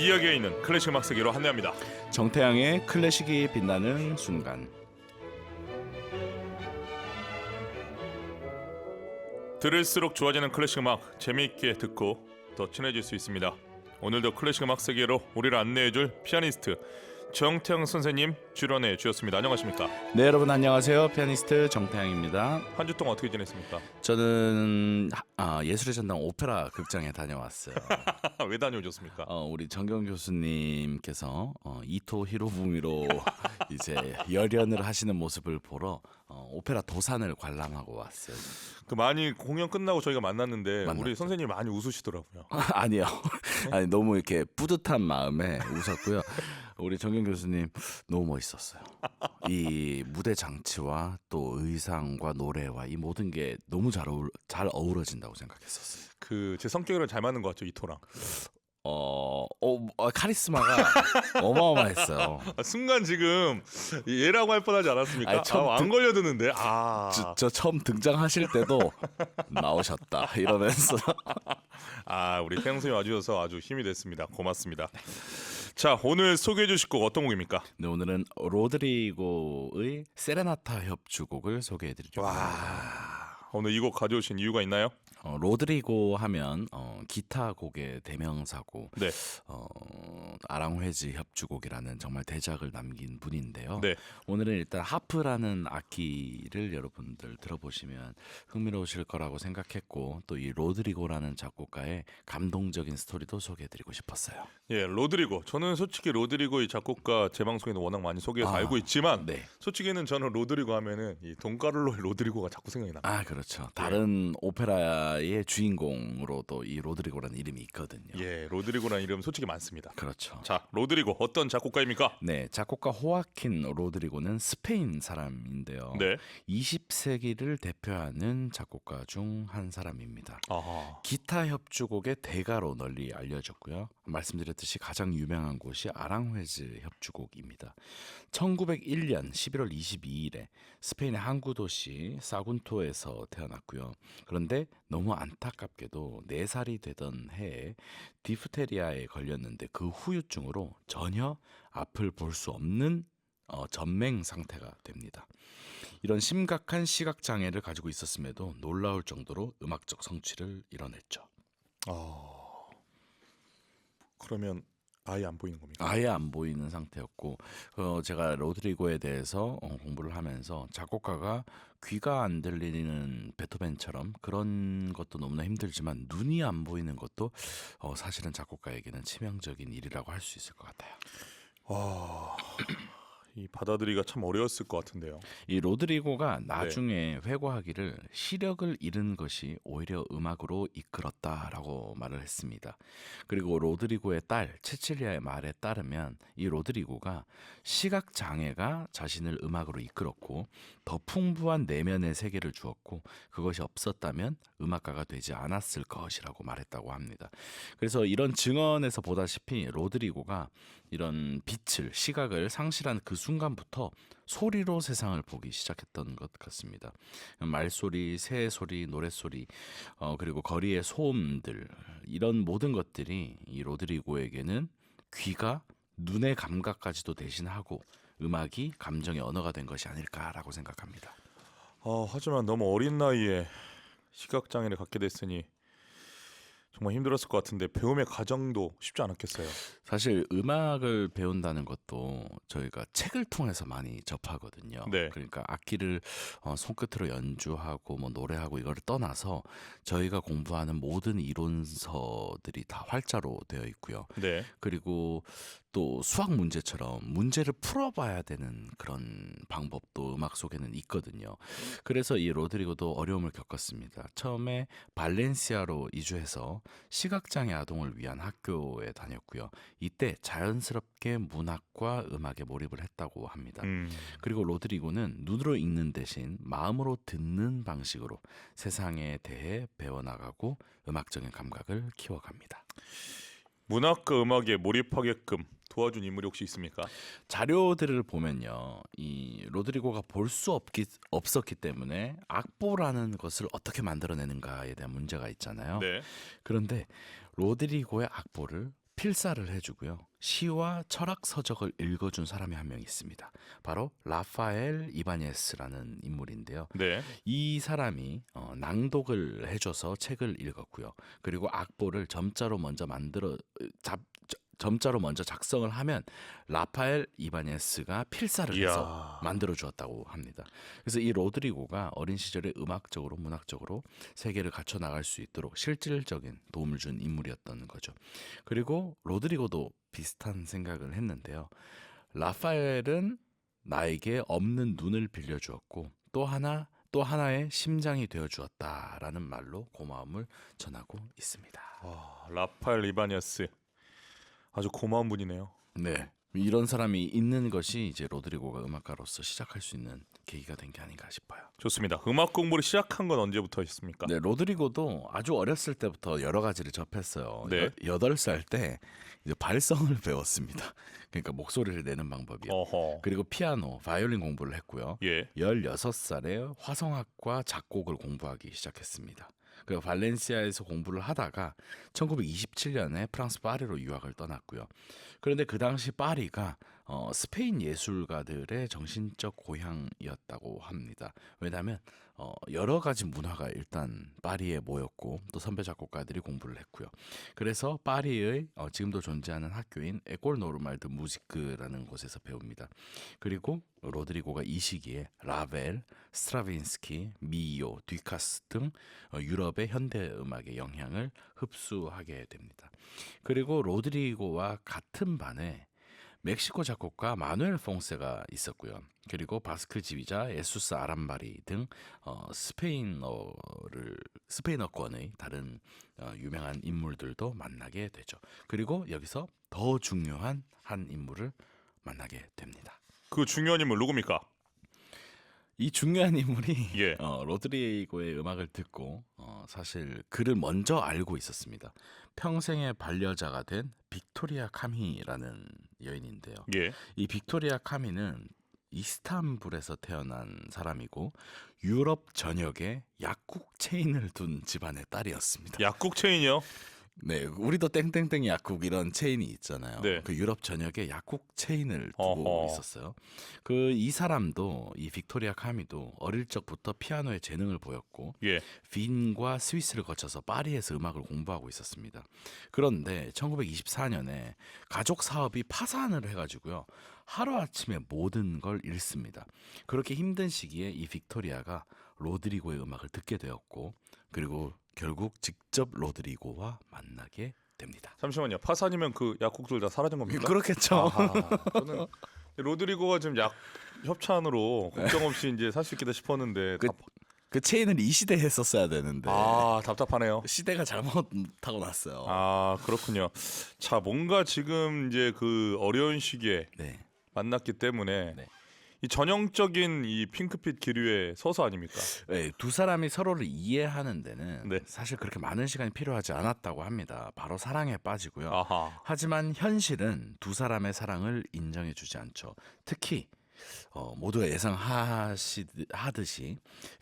이야기에 있는 클래식 음악 세계로 안내합니다. 정태양의 클래식이 빛나는 순간. 들을수록 좋아지는 클래식 음악, 재미있게 듣고 더 친해질 수 있습니다. 오늘도 클래식 음악 세계로 우리를 안내해줄 피아니스트 정태양 선생님 출연해 주셨습니다. 안녕하십니까? 네, 여러분 안녕하세요. 피아니스트 정태양입니다. 한 주 동안 어떻게 지냈습니까? 저는 예술의 전당 오페라 극장에 다녀왔어요. 왜 다녀오셨습니까? 우리 정경 교수님께서 이토 히로부미로 이제 열연을 하시는 모습을 보러 오페라 도산을 관람하고 왔어요. 그 많이 공연 끝나고 저희가 만났는데 만났죠. 우리 선생님 많이 웃으시더라고요. 아니요. 아니 너무 이렇게 뿌듯한 마음에 웃었고요. 우리 정경 교수님 너무 멋있었어요. 이 무대 장치와 또 의상과 노래와 이 모든 게 너무 잘 어우러진다고 생각했었어요. 그 제 성격이랑 잘 맞는 것 같죠, 이토랑. 카리스마가 어마어마했어요. 순간 지금 얘라고 할 뻔하지 않았습니까? 아니, 처음 안 걸려드는데. 저 처음 등장하실 때도 나오셨다 이러면서 우리 태양 선생님 와주셔서 아주 힘이 됐습니다. 고맙습니다. 자, 오늘 소개해 주실 곡 어떤 곡입니까? 네, 오늘은 로드리고의 세레나타 협주곡을 소개해드리려고 합니다. 오늘 이 곡 가져오신 이유가 있나요? 로드리고 하면 기타 곡의 대명사고 네. 아랑회지 협주곡이라는 정말 대작을 남긴 분인데요. 네. 오늘은 일단 하프라는 악기를 여러분들 들어보시면 흥미로우실 거라고 생각했고 또 이 로드리고라는 작곡가의 감동적인 스토리도 소개해드리고 싶었어요. 예, 로드리고. 저는 솔직히 로드리고 이 작곡가 제 방송에도 워낙 많이 소개해서 알고 있지만 네. 솔직히는 저는 로드리고 하면은 이 돈카를로의 로드리고가 자꾸 생각이 납니다. 그렇죠. 다른 오페라의 주인공으로도 이 로드리고라는 이름이 있거든요. 예, 로드리고라는 이름 솔직히 많습니다. 그렇죠. 자, 로드리고 어떤 작곡가입니까? 네, 작곡가 호아킨 로드리고는 스페인 사람인데요. 네. 20세기를 대표하는 작곡가 중 한 사람입니다. 아하. 기타 협주곡의 대가로 널리 알려졌고요. 말씀드렸듯이 가장 유명한 곳이 아랑회즈 협주곡입니다. 1901년 11월 22일에 스페인의 항구 도시 사군토에서 태어났고요. 그런데 너무 안타깝게도 4살이 되던 해에 디프테리아에 걸렸는데 그 후유증으로 전혀 앞을 볼 수 없는 전맹 상태가 됩니다. 이런 심각한 시각 장애를 가지고 있었음에도 놀라울 정도로 음악적 성취를 이뤄냈죠. 그러면 아예 안 보이는 겁니까? 아예 안 보이는 상태였고 제가 로드리고에 대해서 공부를 하면서 작곡가가 귀가 안 들리는 베토벤처럼 그런 것도 너무나 힘들지만 눈이 안 보이는 것도 사실은 작곡가에게는 치명적인 일이라고 할 수 있을 것 같아요. 이 받아들이기가 참 어려웠을 것 같은데요. 이 로드리고가 나중에 회고하기를 시력을 잃은 것이 오히려 음악으로 이끌었다라고 말을 했습니다. 그리고 로드리고의 딸 체칠리아의 말에 따르면 이 로드리고가 시각 장애가 자신을 음악으로 이끌었고 더 풍부한 내면의 세계를 주었고 그것이 없었다면 음악가가 되지 않았을 것이라고 말했다고 합니다. 그래서 이런 증언에서 보다시피 로드리고가 이런 빛을 시각을 상실한 그 순간부터 소리로 세상을 보기 시작했던 것 같습니다. 말소리, 새소리, 노랫소리 그리고 거리의 소음들 이런 모든 것들이 이 로드리고에게는 귀가 눈의 감각까지도 대신하고 음악이 감정의 언어가 된 것이 아닐까라고 생각합니다. 하지만 너무 어린 나이에 시각장애를 갖게 됐으니 정말 힘들었을 것 같은데 배움의 과정도 쉽지 않았겠어요. 사실 음악을 배운다는 것도 저희가 책을 통해서 많이 접하거든요. 네. 그러니까 악기를 손끝으로 연주하고 뭐 노래하고 이거를 떠나서 저희가 공부하는 모든 이론서들이 다 활자로 되어 있고요. 네. 그리고 또 수학 문제처럼 문제를 풀어봐야 되는 그런 방법도 음악 속에는 있거든요. 그래서 이 로드리고도 어려움을 겪었습니다. 처음에 발렌시아로 이주해서 시각장애 아동을 위한 학교에 다녔고요. 이때 자연스럽게 문학과 음악에 몰입을 했다고 합니다. 그리고 로드리고는 눈으로 읽는 대신 마음으로 듣는 방식으로 세상에 대해 배워나가고 음악적인 감각을 키워갑니다. 문학과 음악에 몰입하게끔 도와준 인물이 혹시 있습니까? 자료들을 보면요, 이 로드리고가 볼 수 없었기 때문에 악보라는 것을 어떻게 만들어내는가에 대한 문제가 있잖아요. 네. 그런데 로드리고의 악보를 필사를 해주고요. 시와 철학 서적을 읽어준 사람이 한 명 있습니다. 바로 라파엘 이바녟스라는 인물인데요. 네. 이 사람이 낭독을 해줘서 책을 읽었고요. 그리고 악보를 점자로 먼저 작성을 하면 라파엘 이바녟스가 필사를 해서 이야. 만들어 주었다고 합니다. 그래서 이 로드리고가 어린 시절에 음악적으로 문학적으로 세계를 갖춰 나갈 수 있도록 실질적인 도움을 준 인물이었던 거죠. 그리고 로드리고도 비슷한 생각을 했는데요. 라파엘은 나에게 없는 눈을 빌려주었고 또 하나의 심장이 되어 주었다라는 말로 고마움을 전하고 있습니다. 라파엘 이바니아스 아주 고마운 분이네요. 네. 이런 사람이 있는 것이 이제 로드리고가 음악가로서 시작할 수 있는 계기가 된 게 아닌가 싶어요. 좋습니다. 음악 공부를 시작한 건 언제부터였습니까? 네, 로드리고도 아주 어렸을 때부터 여러 가지를 접했어요. 네. 8살 때 이제 발성을 배웠습니다. 그러니까 목소리를 내는 방법이요. 어허. 그리고 피아노, 바이올린 공부를 했고요. 예. 16살에 화성학과 작곡을 공부하기 시작했습니다. 그리고 발렌시아에서 공부를 하다가 1927년에 프랑스 파리로 유학을 떠났고요. 그런데 그 당시 파리가 스페인 예술가들의 정신적 고향이었다고 합니다. 왜냐하면 여러 가지 문화가 일단 파리에 모였고 또 선배 작곡가들이 공부를 했고요. 그래서 파리의 지금도 존재하는 학교인 에콜 노르말 드 무지크라는 곳에서 배웁니다. 그리고 로드리고가 이 시기에 라벨, 스트라빈스키, 미요, 뒤카스 등 유럽의 현대 음악의 영향을 흡수하게 됩니다. 그리고 로드리고와 같은 반에 멕시코 작곡가 마누엘 퐁세가 있었고요. 그리고 바스크 지휘자 예수스 아람바리 등 스페인어권의 다른 유명한 인물들도 만나게 되죠. 그리고 여기서 더 중요한 한 인물을 만나게 됩니다. 그 중요한 인물 누굽니까? 이 중요한 인물이 예. 로드리고의 음악을 듣고 사실 그를 먼저 알고 있었습니다. 평생의 반려자가 된 빅토리아 카미라는 여인인데요. 예. 이 빅토리아 카미는 이스탄불에서 태어난 사람이고 유럽 전역에 약국 체인을 둔 집안의 딸이었습니다. 약국 체인이요? 네, 우리도 땡땡땡 약국 이런 체인이 있잖아요. 네. 그 유럽 전역에 약국 체인을 두고 어허. 있었어요. 이 사람도 이 빅토리아 카미도 어릴 적부터 피아노에 재능을 보였고 예. 빈과 스위스를 거쳐서 파리에서 음악을 공부하고 있었습니다. 그런데 1924년에 가족 사업이 파산을 해가지고요. 하루아침에 모든 걸 잃습니다. 그렇게 힘든 시기에 이 빅토리아가 로드리고의 음악을 듣게 되었고 그리고 결국 직접 로드리고와 만나게 됩니다. 잠시만요. 파산이면 그 약국들 다 사라진 겁니까? 그렇겠죠. 아하, 저는 로드리고가 지금 약 협찬으로 걱정 없이 이제 살 수 있겠다 싶었는데 그 체인을 이 시대에 했었어야 되는데 답답하네요. 시대가 잘못하고 났어요. 그렇군요. 자, 뭔가 지금 이제 그 어려운 시기에 네. 만났기 때문에 네. 이 전형적인 이 핑크빛 기류의 서사 아닙니까? 네, 두 사람이 서로를 이해하는 데는 네. 사실 그렇게 많은 시간이 필요하지 않았다고 합니다. 바로 사랑에 빠지고요. 아하. 하지만 현실은 두 사람의 사랑을 인정해주지 않죠. 특히 모두가 예상하듯이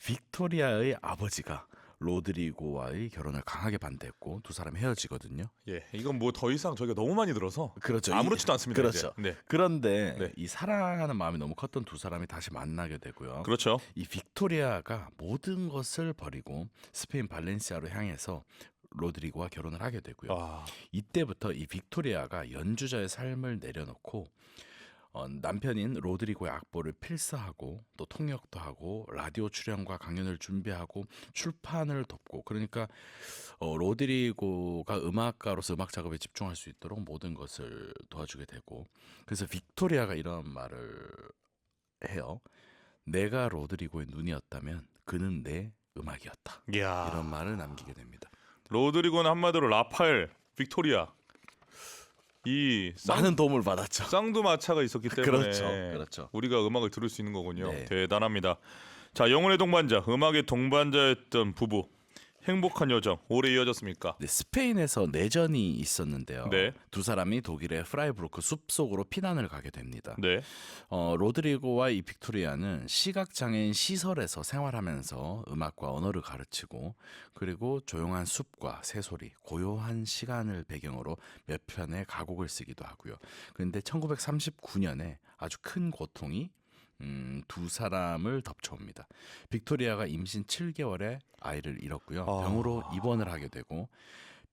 빅토리아의 아버지가 로드리고와의 결혼을 강하게 반대했고 두 사람이 헤어지거든요. 예, 이건 뭐 더 이상 저희가 너무 많이 들어서 그렇죠. 아무렇지도 않습니다. 그렇죠. 이제. 네, 그런데 네. 이 사랑하는 마음이 너무 컸던 두 사람이 다시 만나게 되고요. 그렇죠. 이 빅토리아가 모든 것을 버리고 스페인 발렌시아로 향해서 로드리고와 결혼을 하게 되고요. 이때부터 이 빅토리아가 연주자의 삶을 내려놓고 남편인 로드리고의 악보를 필사하고 또 통역도 하고 라디오 출연과 강연을 준비하고 출판을 돕고 그러니까 로드리고가 음악가로서 음악 작업에 집중할 수 있도록 모든 것을 도와주게 되고 그래서 빅토리아가 이런 말을 해요. 내가 로드리고의 눈이었다면 그는 내 음악이었다. 이야. 이런 말을 남기게 됩니다. 로드리고는 한마디로 라파엘, 빅토리아 이 많은 도움을 받았죠. 쌍두마차가 있었기 때문에 그렇죠. 우리가 음악을 들을 수 있는 거군요. 네. 대단합니다. 자, 영혼의 동반자, 음악의 동반자였던 부부. 행복한 여정 오래 이어졌습니까? 네, 스페인에서 내전이 있었는데요. 네. 두 사람이 독일의 프라이부르크 숲속으로 피난을 가게 됩니다. 네. 로드리고와 이 빅토리아는 시각장애인 시설에서 생활하면서 음악과 언어를 가르치고 그리고 조용한 숲과 새소리, 고요한 시간을 배경으로 몇 편의 가곡을 쓰기도 하고요. 그런데 1939년에 아주 큰 고통이 두 사람을 덮쳐옵니다. 빅토리아가 임신 7개월에 아이를 잃었고요. 병으로 입원을 하게 되고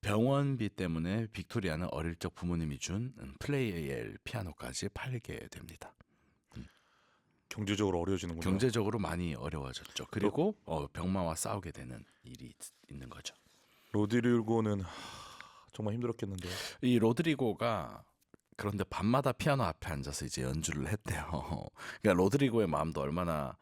병원비 때문에 빅토리아는 어릴 적 부모님이 준 플레이엘 피아노까지 팔게 됩니다. 경제적으로 어려워지는군요. 경제적으로 많이 어려워졌죠. 그리고 병마와 싸우게 되는 일이 있는 거죠. 로드리고는 정말 힘들었겠는데요. 이 로드리고가 그런데 밤마다 피아노 앞에 앉아서 이제 연주를 했대요. 그러니까 로드리고의 마음도 얼마나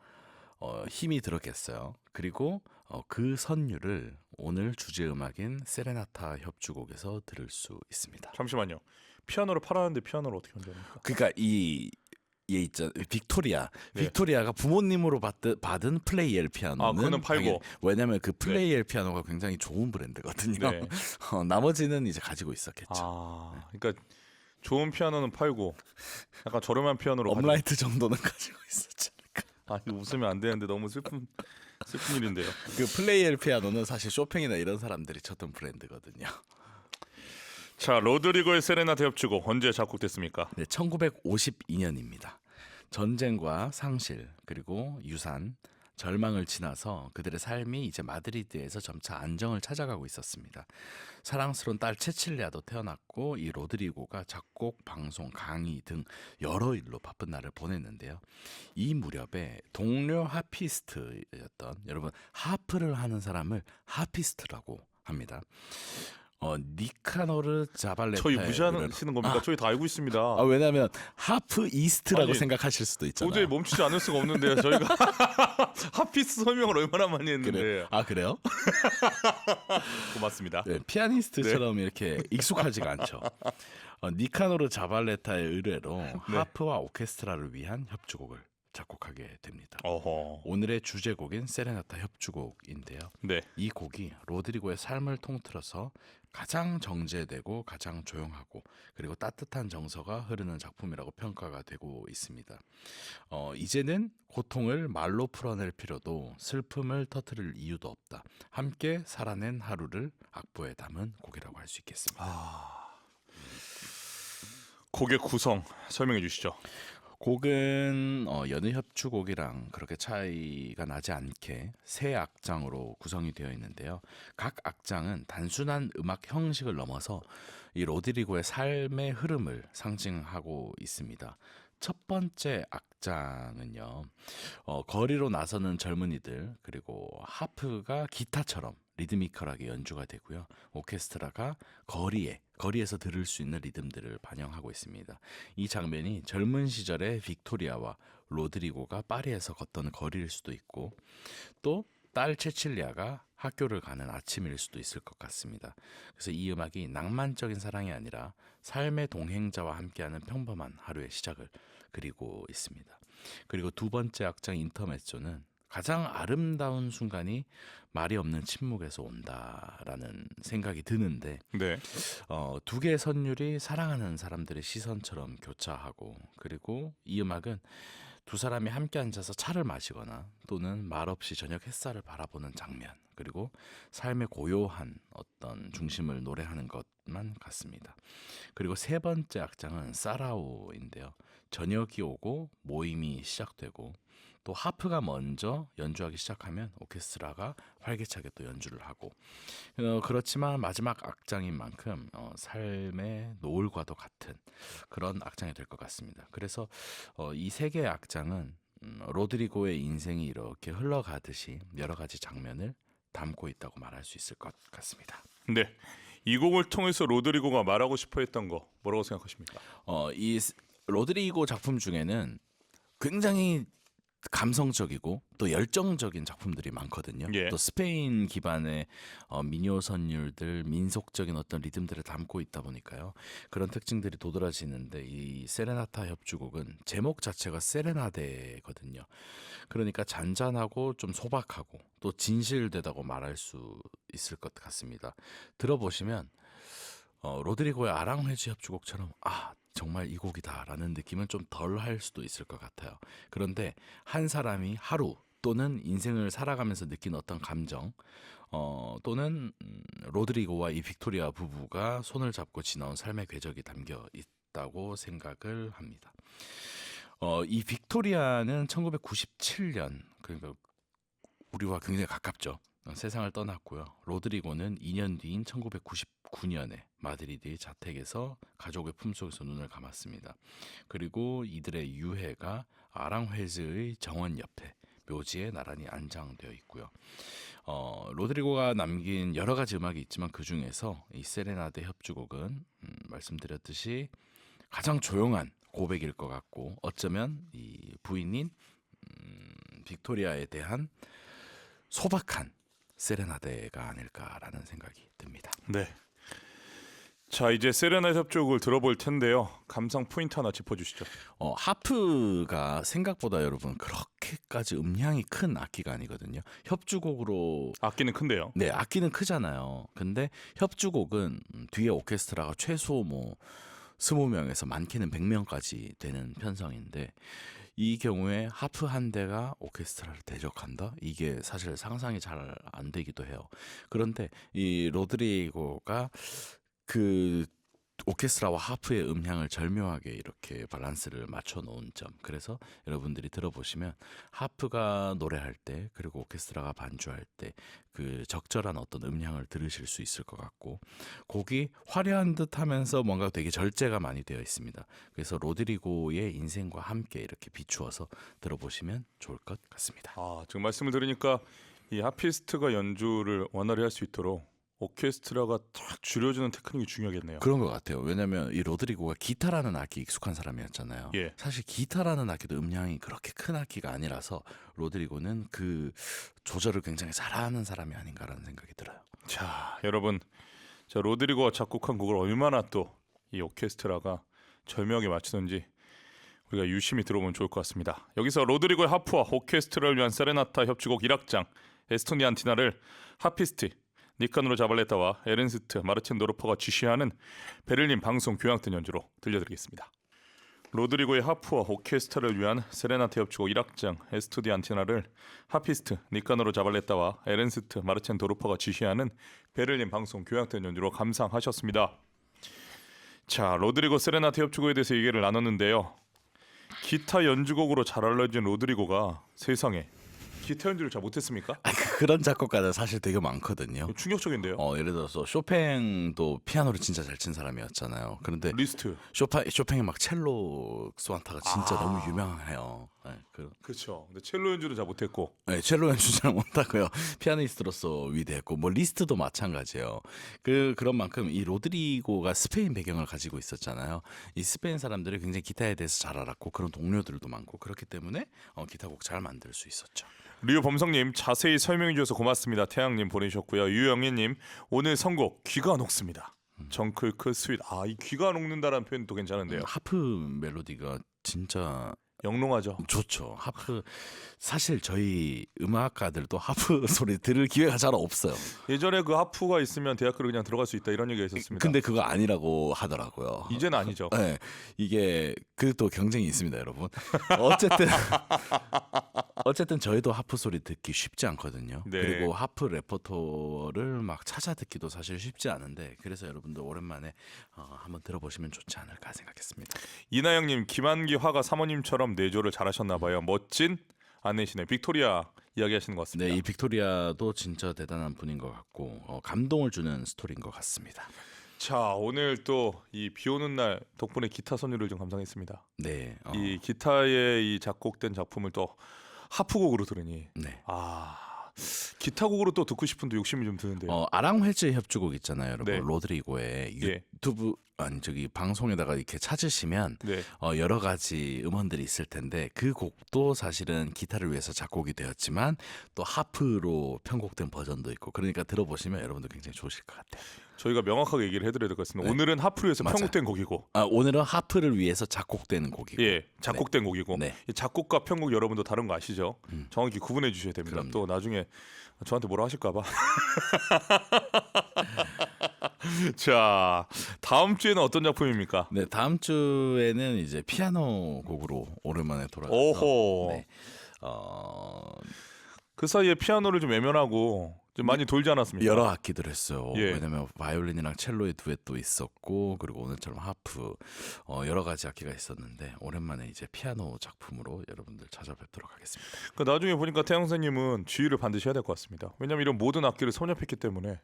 힘이 들었겠어요. 그리고 그 선율을 오늘 주제 음악인 세레나타 협주곡에서 들을 수 있습니다. 잠시만요. 피아노를 팔았는데 피아노를 어떻게 연주합니까? 그러니까 얘 있잖아 빅토리아. 네. 빅토리아가 부모님으로 받은 플레이엘 피아노는 그거는 팔고. 당연히, 왜냐면 그 플레이엘 피아노가 굉장히 좋은 브랜드거든요. 네. 나머지는 이제 가지고 있었겠죠. 그러니까 좋은 피아노는 팔고 약간 저렴한 피아노로 업라이트 정도는 가지고 있었지 않을까. 이거 웃으면 안 되는데 너무 슬픈 일인데요. 그 플레이엘 피아노는 사실 쇼팽이나 이런 사람들이 쳤던 브랜드거든요. 자, 로드리고의 세레나타 협주곡 언제 작곡됐습니까? 네, 1952년입니다. 전쟁과 상실 그리고 유산, 절망을 지나서 그들의 삶이 이제 마드리드에서 점차 안정을 찾아가고 있었습니다. 사랑스러운 딸 체칠리아도 태어났고 이 로드리고가 작곡, 방송, 강의 등 여러 일로 바쁜 날을 보냈는데요. 이 무렵에 동료 하피스트였던 여러분 하프를 하는 사람을 하피스트라고 합니다. 니카노르 자발레타의 저희 무시하시는 겁니까? 저희 다 알고 있습니다. 왜냐하면 하프 이스트라고 아니, 생각하실 수도 있잖아요. 도저히 멈추지 않을 수가 없는데요. 저희가 하피스 설명을 얼마나 많이 했는데. 그래요? 고맙습니다. 네, 피아니스트처럼 이렇게 익숙하지가 않죠. 니카노르 자발레타의 의뢰로 하프와 오케스트라를 위한 협주곡을 작곡하게 됩니다. 어허. 오늘의 주제곡인 세레나타 협주곡인데요. 네. 이 곡이 로드리고의 삶을 통틀어서 가장 정제되고 가장 조용하고 그리고 따뜻한 정서가 흐르는 작품이라고 평가가 되고 있습니다. 이제는 고통을 말로 풀어낼 필요도 슬픔을 터뜨릴 이유도 없다. 함께 살아낸 하루를 악보에 담은 곡이라고 할 수 있겠습니다. 곡의 구성 설명해 주시죠. 곡은 여느 협주곡이랑 그렇게 차이가 나지 않게 세 악장으로 구성이 되어 있는데요. 각 악장은 단순한 음악 형식을 넘어서 이 로드리고의 삶의 흐름을 상징하고 있습니다. 첫 번째 악장은요, 거리로 나서는 젊은이들 그리고 하프가 기타처럼 리드미컬하게 연주가 되고요. 오케스트라가 거리에서 들을 수 있는 리듬들을 반영하고 있습니다. 이 장면이 젊은 시절의 빅토리아와 로드리고가 파리에서 걷던 거리일 수도 있고 또 딸 체칠리아가 학교를 가는 아침일 수도 있을 것 같습니다. 그래서 이 음악이 낭만적인 사랑이 아니라 삶의 동행자와 함께하는 평범한 하루의 시작을 그리고 있습니다. 그리고 두 번째 악장 인터메조는 가장 아름다운 순간이 말이 없는 침묵에서 온다라는 생각이 드는데 네. 두 개의 선율이 사랑하는 사람들의 시선처럼 교차하고 그리고 이 음악은 두 사람이 함께 앉아서 차를 마시거나 또는 말없이 저녁 햇살을 바라보는 장면 그리고 삶의 고요한 어떤 중심을 노래하는 것만 같습니다. 그리고 세 번째 악장은 사라오인데요. 저녁이 오고 모임이 시작되고 또 하프가 먼저 연주하기 시작하면 오케스트라가 활기차게 또 연주를 하고 그렇지만 마지막 악장인 만큼 삶의 노을과도 같은 그런 악장이 될 것 같습니다. 그래서 이 세 개의 악장은 로드리고의 인생이 이렇게 흘러가듯이 여러 가지 장면을 담고 있다고 말할 수 있을 것 같습니다. 네. 이 곡을 통해서 로드리고가 말하고 싶어 했던 거 뭐라고 생각하십니까? 이 로드리고 작품 중에는 굉장히 감성적이고 또 열정적인 작품들이 많거든요. 예. 또 스페인 기반의 민요 선율들, 민속적인 어떤 리듬들을 담고 있다 보니까요. 그런 특징들이 도드라지는데 이 세레나타 협주곡은 제목 자체가 세레나데거든요. 그러니까 잔잔하고 좀 소박하고 또 진실되다고 말할 수 있을 것 같습니다. 들어보시면 로드리고의 아랑회지 협주곡처럼 정말 이 곡이다라는 느낌은 좀 덜 할 수도 있을 것 같아요. 그런데 한 사람이 하루 또는 인생을 살아가면서 느낀 어떤 감정 또는 로드리고와 이 빅토리아 부부가 손을 잡고 지나온 삶의 궤적이 담겨 있다고 생각을 합니다. 이 빅토리아는 1997년 그러니까 우리와 굉장히 가깝죠. 세상을 떠났고요. 로드리고는 2년 뒤인 1999년에 마드리드의 자택에서 가족의 품속에서 눈을 감았습니다. 그리고 이들의 유해가 아랑회즈의 정원 옆에 묘지에 나란히 안장되어 있고요. 로드리고가 남긴 여러 가지 음악이 있지만 그 중에서 이 세레나데 협주곡은 말씀드렸듯이 가장 조용한 고백일 것 같고 어쩌면 이 부인인 빅토리아에 대한 소박한 세레나데가 아닐까라는 생각이 듭니다. 네. 자, 이제 세레나데 협주곡을 들어볼 텐데요. 감상 포인트 하나 짚어주시죠. 하프가 생각보다 여러분 그렇게까지 음량이 큰 악기가 아니거든요. 협주곡으로 악기는 큰데요. 네, 악기는 크잖아요. 근데 협주곡은 뒤에 오케스트라가 최소 20명에서 많게는 100명까지 되는 편성인데 이 경우에 하프 한 대가 오케스트라를 대적한다? 이게 사실 상상이 잘 안 되기도 해요. 그런데 이 로드리고가 그 오케스트라와 하프의 음향을 절묘하게 이렇게 밸런스를 맞춰 놓은 점. 그래서 여러분들이 들어보시면 하프가 노래할 때 그리고 오케스트라가 반주할 때 그 적절한 어떤 음향을 들으실 수 있을 것 같고 곡이 화려한 듯하면서 뭔가 되게 절제가 많이 되어 있습니다. 그래서 로드리고의 인생과 함께 이렇게 비추어서 들어보시면 좋을 것 같습니다. 지금 말씀을 들으니까 이 하피스트가 연주를 원활히 할 수 있도록 오케스트라가 탁 줄여주는 테크닉이 중요하겠네요. 그런 것 같아요. 왜냐하면 이 로드리고가 기타라는 악기에 익숙한 사람이었잖아요. 예. 사실 기타라는 악기도 음량이 그렇게 큰 악기가 아니라서 로드리고는 그 조절을 굉장히 잘하는 사람이 아닌가라는 생각이 들어요. 자, 여러분, 로드리고가 작곡한 곡을 얼마나 또 이 오케스트라가 절묘하게 맞추는지 우리가 유심히 들어보면 좋을 것 같습니다. 여기서 로드리고의 하프와 오케스트라를 위한 세레나타 협주곡 1악장 에스토니안티나를 하피스트 니카노르 자발레타와 에른스트 마르첸 노르퍼가 지시하는 베를린 방송 교향단 연주로 들려드리겠습니다. 로드리고의 하프와 오케스트라를 위한 세레나타 협주곡 1악장 에스투디안티나를 하피스트 니카노르 자발레타와 에른스트 마르첸 노르퍼가 지시하는 베를린 방송 교향단 연주로 감상하셨습니다. 자, 로드리고 세레나타 협주곡에 대해서 얘기를 나눴는데요. 기타 연주곡으로 잘 알려진 로드리고가 세상에 기타 연주를 잘 못했습니까? 그런 작곡가들 사실 되게 많거든요. 충격적인데요. 예를 들어서 쇼팽도 피아노를 진짜 잘 친 사람이었잖아요. 그런데 리스트. 쇼팽이 막 첼로 소나타가 진짜 너무 유명해요. 그렇죠. 근데 첼로 연주는 잘 못했고. 네, 첼로 연주 잘 못하고요. 피아니스트로서 위대했고 리스트도 마찬가지예요. 그런 만큼 이 로드리고가 스페인 배경을 가지고 있었잖아요. 이 스페인 사람들이 굉장히 기타에 대해서 잘 알았고 그런 동료들도 많고 그렇기 때문에 기타곡 잘 만들 수 있었죠. 리오 범성님 자세히 설명해 주셔서 고맙습니다. 태양님 보내주셨고요. 유영희님 오늘 선곡 귀가 녹습니다. 정클크 스윗. 이 귀가 녹는다라는 표현도 괜찮은데요. 하프 멜로디가 진짜 영롱하죠. 좋죠. 하프 사실 저희 음악가들도 하프 소리 들을 기회가 잘 없어요. 예전에 그 하프가 있으면 대학교를 그냥 들어갈 수 있다 이런 얘기가 있었습니다. 근데 그거 아니라고 하더라고요. 이제는 아니죠. 네, 이게 또 경쟁이 있습니다, 여러분. 어쨌든 저희도 하프 소리 듣기 쉽지 않거든요. 네. 그리고 하프 레퍼토를 막 찾아 듣기도 사실 쉽지 않은데 그래서 여러분들 오랜만에 한번 들어보시면 좋지 않을까 생각했습니다. 이나영님 김한기 화가 사모님처럼 내조를 잘하셨나 봐요. 멋진 아내시네. 빅토리아 이야기하시는 것 같습니다. 네, 이 빅토리아도 진짜 대단한 분인 것 같고 감동을 주는 스토리인 것 같습니다. 자, 오늘 또 이 비오는 날 덕분에 기타 선율을 좀 감상했습니다. 네, 이 기타에 이 작곡된 작품을 또 하프곡으로 들으니 네. 기타곡으로 또 듣고 싶은데 욕심이 좀 드는데요. 아랑회즈 협주곡 있잖아요, 여러분. 네. 로드리고의 예. 유튜브 아니 저기 방송에다가 이렇게 찾으시면 네. 여러 가지 음원들이 있을 텐데 그 곡도 사실은 기타를 위해서 작곡이 되었지만 또 하프로 편곡된 버전도 있고 그러니까 들어보시면 여러분도 굉장히 좋으실 것 같아요. 저희가 명확하게 얘기를 해드려야 될 것 같습니다. 네. 오늘은 하프를 위해서 맞아요. 편곡된 곡이고, 오늘은 하프를 위해서 작곡된 곡이고. 예, 작곡된 곡이고, 네. 이 작곡과 편곡 여러분도 다른 거 아시죠? 정확히 구분해 주셔야 됩니다. 그럼요. 또 나중에 저한테 뭐라 하실까봐. 자, 다음 주에는 어떤 작품입니까? 네, 다음 주에는 이제 피아노 곡으로 오랜만에 돌아가서 오호. 네. 그 사이에 피아노를 좀 외면하고 좀 많이 돌지 않았습니까? 여러 악기들 했어요. 예. 왜냐면 바이올린이랑 첼로의 두엣도 있었고 그리고 오늘처럼 하프 여러 가지 악기가 있었는데 오랜만에 이제 피아노 작품으로 여러분들 찾아뵙도록 하겠습니다. 그 나중에 보니까 태영 선생님은 지휘를 반드시 해야 될 것 같습니다. 왜냐면 이런 모든 악기를 섭렵했기 때문에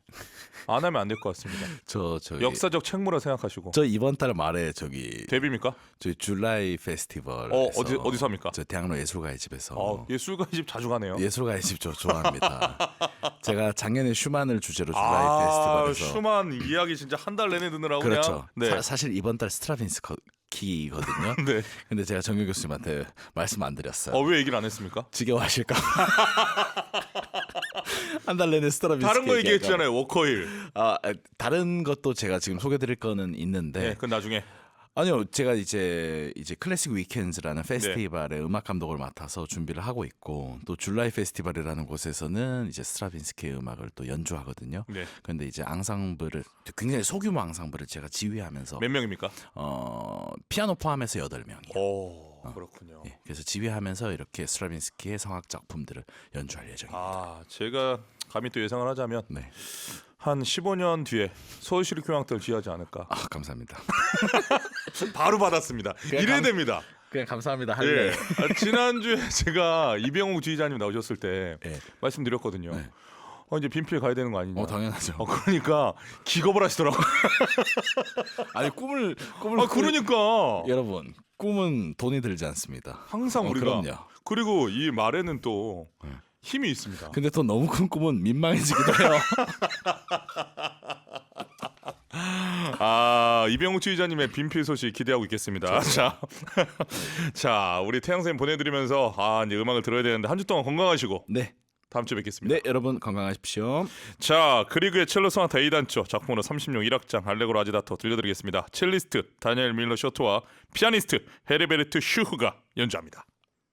안 하면 안 될 것 같습니다. 저 역사적 책무라 생각하시고. 저 이번 달 말에 저기 데뷔입니까? 저희 줄라이 페스티벌 어디서 합니까? 저 대학로 예술가의 집에서 예술가 집 자주 가네요. 예술가의 집 저 좋아합니다. 제가 작년에 슈만을 주제로 줄라이 페스티벌에서 슈만 이야기 진짜 한 달 내내 듣느라고 그렇죠. 그냥. 네. 사실 이번 달 스트라빈스키거든요. 네. 근데 제가 정규 교수님한테 말씀 안 드렸어요. 왜 얘기를 안 했습니까? 지겨워하실까? 한 달 내내 스트라빈스키 다른 거 얘기할까 얘기했잖아요. 워커힐. 다른 것도 제가 지금 소개드릴 거는 있는데 네, 그건 나중에. 아니요, 제가 이제 클래식 위켄즈라는 페스티벌의 음악 감독을 맡아서 준비를 하고 있고 또 줄라이 페스티벌이라는 곳에서는 이제 스트라빈스키의 음악을 또 연주하거든요. 네. 그런데 이제 앙상블을 굉장히 소규모 앙상블을 제가 지휘하면서 몇 명입니까? 피아노 포함해서 8명이요. 오, 그렇군요. 예, 그래서 지휘하면서 이렇게 스트라빈스키의 성악 작품들을 연주할 예정입니다. 제가 감히 또 예상을 하자면 네. 한 15년 뒤에 서울시립교향악단을 지휘하지 않을까. 감사합니다. 바로 받았습니다. 이래야 됩니다. 그냥 감사합니다. 예. 지난주에 제가 이병욱 지휘자님 나오셨을 때 예. 말씀드렸거든요. 네. 이제 빈필 가야 되는 거 아니냐. 당연하죠. 그러니까 기겁을 하시더라고요. 아니 꿈을 그러니까 여러분 꿈은 돈이 들지 않습니다. 항상 우리가 그럼요. 그리고 이 말에는 또 네. 힘이 있습니다. 근데 또 너무 큰 꿈은 민망해지기도 해요. 이병욱 지휘자님의 빈필 소식 기대하고 있겠습니다. 자, 우리 태양 쌤 보내드리면서 이제 음악을 들어야 되는데 한 주 동안 건강하시고 네. 다음 주에 뵙겠습니다. 네, 여러분 건강하십시오. 자, 그리그의 첼로 소나타 A단조 작품으로 30용 1악장 알레고로 아지다토 들려드리겠습니다. 첼리스트 다니엘 밀러 쇼트와 피아니스트 헤르베르트 슈흐가 연주합니다.